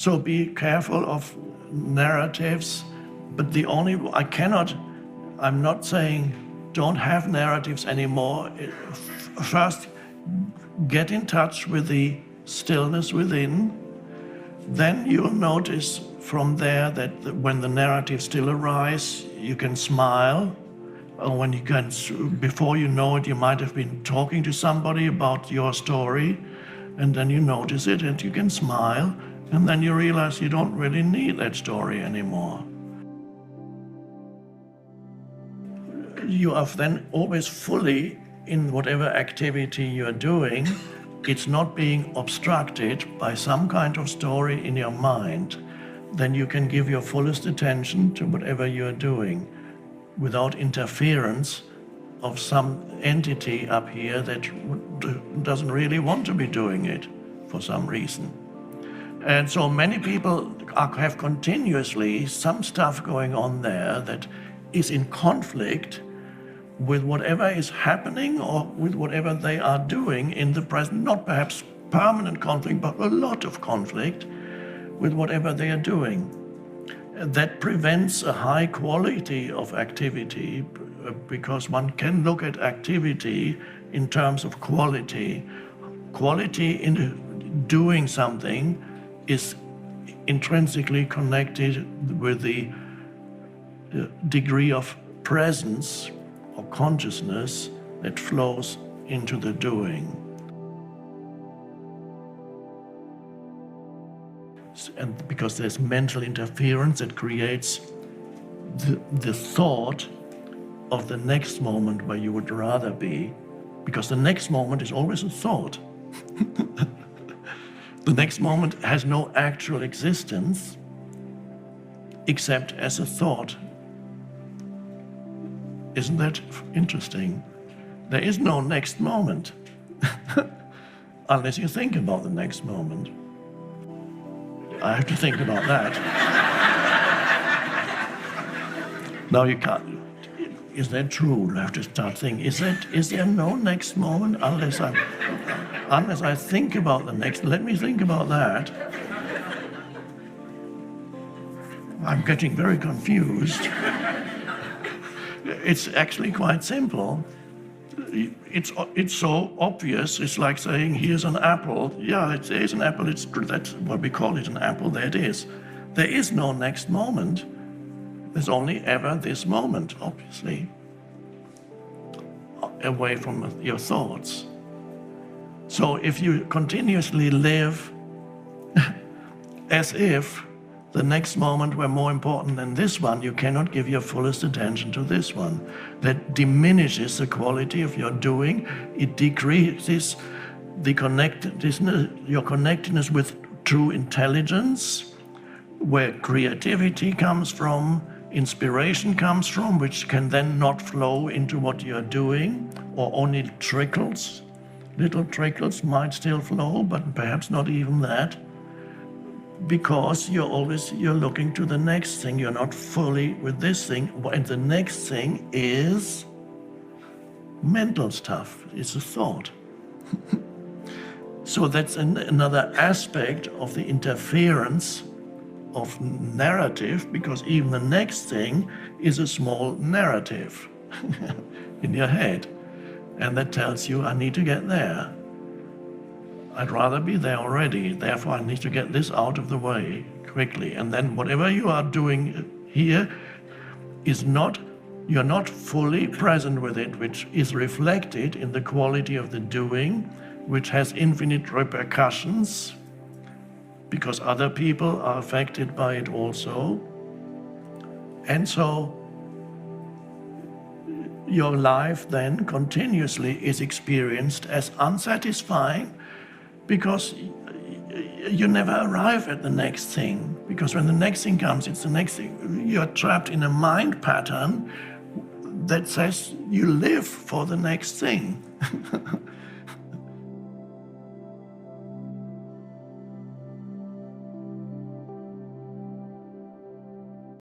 So be careful of narratives, but I'm not saying don't have narratives anymore. First, get in touch with the stillness within. Then you'll notice from there that when the narratives still arise, you can smile. Or before you know it, you might have been talking to somebody about your story, and then you notice it and you can smile, and then you realize you don't really need that story anymore. You are then always fully in whatever activity you're doing. It's not being obstructed by some kind of story in your mind. Then you can give your fullest attention to whatever you're doing without interference of some entity up here that doesn't really want to be doing it for some reason. And so many people have continuously some stuff going on there that is in conflict with whatever is happening or with whatever they are doing in the present, not perhaps permanent conflict, but a lot of conflict with whatever they are doing. That prevents a high quality of activity, because one can look at activity in terms of quality. Quality in doing something is intrinsically connected with the degree of presence or consciousness that flows into the doing. And because there's mental interference, it creates the thought of the next moment where you would rather be, because the next moment is always a thought. The next moment has no actual existence except as a thought. Isn't that interesting? There is no next moment unless you think about the next moment. I have to think about that. Now you can't. Is that true? I have to start thinking. Is there no next moment unless I think about the next? Let me think about that. I'm getting very confused. It's actually quite simple. It's so obvious. It's like saying, here's an apple. Yeah, it is an apple. That's what we call it, an apple. There it is. There is no next moment. There's only ever this moment, obviously, away from your thoughts. So if you continuously live as if the next moment were more important than this one, you cannot give your fullest attention to this one. That diminishes the quality of your doing. It decreases the your connectedness with true intelligence, where creativity comes from, inspiration comes from, which can then not flow into what you're doing, or only trickles. Little trickles might still flow, but perhaps not even that. Because you're looking to the next thing. You're not fully with this thing, and the next thing is mental stuff. It's a thought. So that's another aspect of the interference of narrative, because even the next thing is a small narrative in your head, and that tells you, I need to get there. I'd rather be there already, therefore I need to get this out of the way quickly. And then whatever you are doing here you're not fully present with it, which is reflected in the quality of the doing, which has infinite repercussions, because other people are affected by it also. And so your life then continuously is experienced as unsatisfying, because you never arrive at the next thing. Because when the next thing comes, it's the next thing. You're trapped in a mind pattern that says you live for the next thing.